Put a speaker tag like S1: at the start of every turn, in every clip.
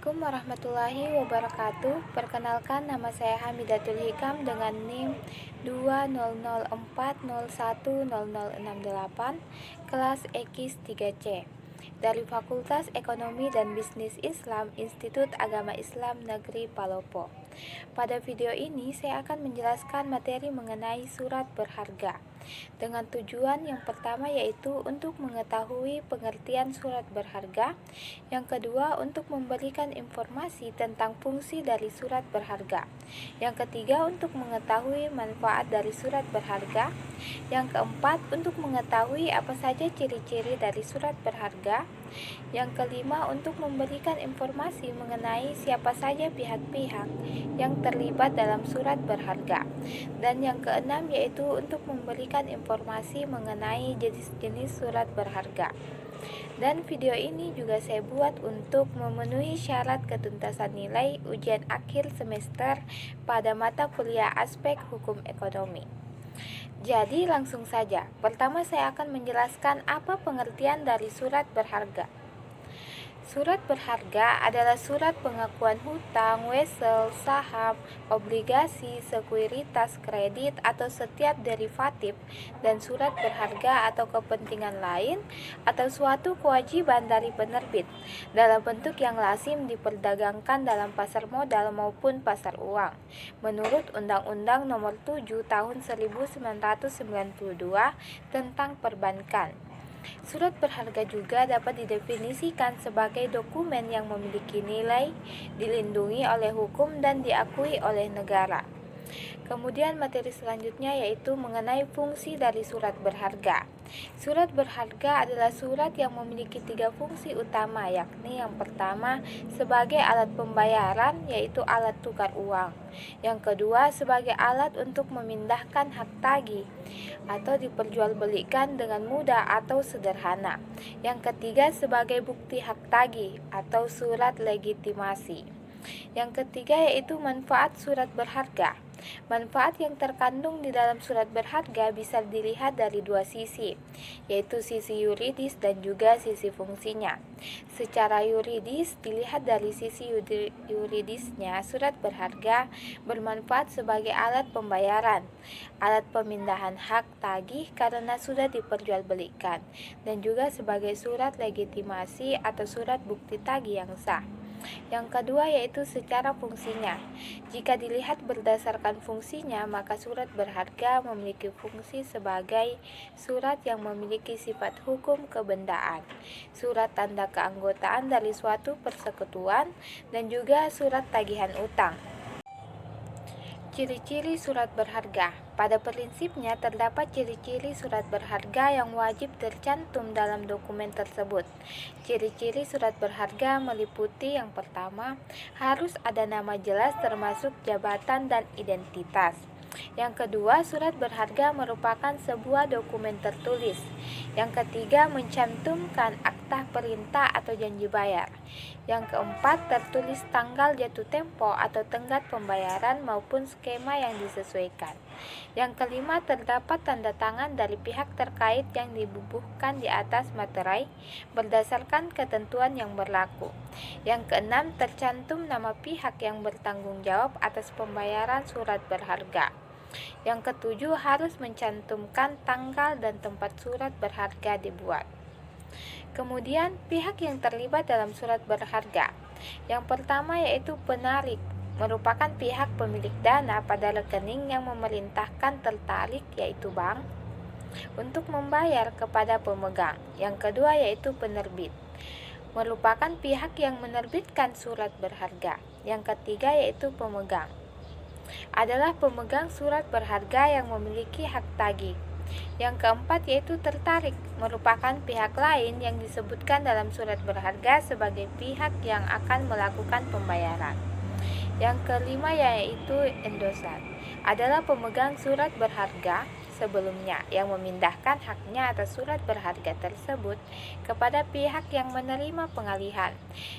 S1: Assalamualaikum warahmatullahi wabarakatuh. Perkenalkan, nama saya Hamidatul Hikam dengan NIM 20040100068, kelas X 3C, dari Fakultas Ekonomi dan Bisnis Islam, Institut Agama Islam Negeri Palopo. Pada video ini saya akan menjelaskan materi mengenai surat berharga, dengan tujuan yang pertama yaitu untuk mengetahui pengertian surat berharga, yang kedua untuk memberikan informasi tentang fungsi dari surat berharga, yang ketiga untuk mengetahui manfaat dari surat berharga, yang keempat untuk mengetahui apa saja ciri-ciri dari surat berharga, yang kelima untuk memberikan informasi mengenai siapa saja pihak-pihak yang terlibat dalam surat berharga, dan yang keenam yaitu untuk memberikan informasi mengenai jenis-jenis surat berharga. Dan video ini juga saya buat untuk memenuhi syarat ketuntasan nilai ujian akhir semester pada mata kuliah aspek hukum ekonomi. Jadi langsung saja, pertama saya akan menjelaskan apa pengertian dari surat berharga. Surat berharga adalah surat pengakuan hutang, wesel, saham, obligasi, sekuritas, kredit, atau setiap derivatif dan surat berharga atau kepentingan lain atau suatu kewajiban dari penerbit dalam bentuk yang lazim diperdagangkan dalam pasar modal maupun pasar uang menurut Undang-Undang Nomor 7 Tahun 1992 tentang Perbankan. Surat berharga juga dapat didefinisikan sebagai dokumen yang memiliki nilai, dilindungi oleh hukum, dan diakui oleh negara. Kemudian materi selanjutnya yaitu mengenai fungsi dari surat berharga. Surat berharga adalah surat yang memiliki 3 fungsi utama, yakni yang pertama sebagai alat pembayaran, yaitu alat tukar uang. Yang kedua sebagai alat untuk memindahkan hak tagih atau diperjualbelikan dengan mudah atau sederhana. Yang ketiga sebagai bukti hak tagih atau surat legitimasi. Yang ketiga yaitu manfaat surat berharga. Manfaat yang terkandung di dalam surat berharga bisa dilihat dari 2 sisi, yaitu sisi yuridis dan juga sisi fungsinya. Secara yuridis, dilihat dari sisi yuridisnya, surat berharga bermanfaat sebagai alat pembayaran, alat pemindahan hak tagih karena sudah diperjualbelikan, dan juga sebagai surat legitimasi atau surat bukti tagih yang sah. Yang kedua yaitu secara fungsinya. Jika dilihat berdasarkan fungsinya, maka surat berharga memiliki fungsi sebagai surat yang memiliki sifat hukum kebendaan, surat tanda keanggotaan dari suatu persekutuan, dan juga surat tagihan utang. Ciri-ciri surat berharga. Pada prinsipnya terdapat ciri-ciri surat berharga yang wajib tercantum dalam dokumen tersebut. Ciri-ciri surat berharga meliputi yang pertama, harus ada nama jelas termasuk jabatan dan identitas. Yang kedua, surat berharga merupakan sebuah dokumen tertulis. Yang ketiga, mencantumkan akta perintah atau janji bayar. Yang keempat, tertulis tanggal jatuh tempo atau tenggat pembayaran maupun skema yang disesuaikan. Yang kelima, terdapat tanda tangan dari pihak terkait yang dibubuhkan di atas materai berdasarkan ketentuan yang berlaku. Yang keenam, tercantum nama pihak yang bertanggung jawab atas pembayaran surat berharga. Yang ketujuh, harus mencantumkan tanggal dan tempat surat berharga dibuat. Kemudian, pihak yang terlibat dalam surat berharga. Yang pertama yaitu penarik, merupakan pihak pemilik dana pada rekening yang memerintahkan tertarik, yaitu bank, untuk membayar kepada pemegang. Yang kedua yaitu penerbit, merupakan pihak yang menerbitkan surat berharga. Yang ketiga yaitu pemegang, adalah pemegang surat berharga yang memiliki hak tagih. Yang keempat yaitu tertarik, merupakan pihak lain yang disebutkan dalam surat berharga sebagai pihak yang akan melakukan pembayaran. Yang kelima yaitu endosan, adalah pemegang surat berharga sebelumnya yang memindahkan haknya atas surat berharga tersebut kepada pihak yang menerima pengalihan.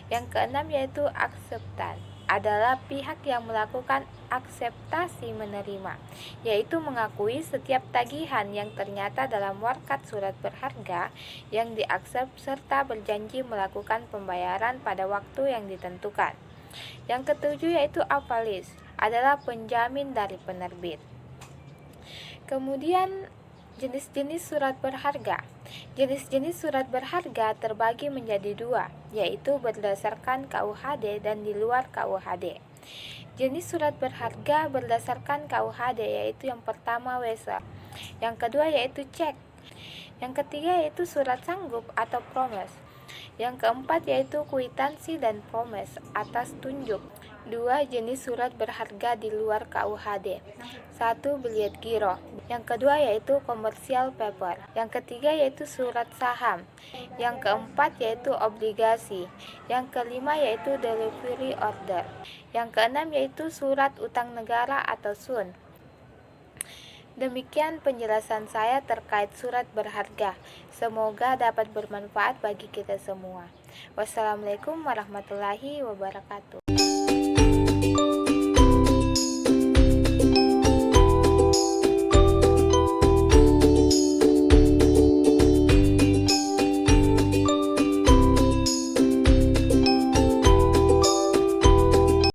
S1: Yang keenam yaitu akseptan, adalah pihak yang melakukan akseptasi menerima, yaitu mengakui setiap tagihan yang ternyata dalam warkat surat berharga yang diaksep serta berjanji melakukan pembayaran pada waktu yang ditentukan. Yang ketujuh yaitu avalis, adalah penjamin dari penerbit. Kemudian jenis-jenis surat berharga. Jenis-jenis surat berharga terbagi menjadi dua, yaitu berdasarkan KUHD dan di luar KUHD. Jenis surat berharga berdasarkan KUHD yaitu yang pertama wesa, yang kedua yaitu cek, yang ketiga yaitu surat sanggup atau promes, yang keempat yaitu kwitansi dan promes atas tunjuk. Dua jenis surat berharga di luar KUHD. Satu, biliet giro. Yang kedua yaitu commercial paper. Yang ketiga yaitu surat saham. Yang keempat yaitu obligasi. Yang kelima yaitu delivery order. Yang keenam yaitu surat utang negara atau SUN. Demikian penjelasan saya terkait surat berharga. Semoga dapat bermanfaat bagi kita semua. Wassalamualaikum warahmatullahi wabarakatuh.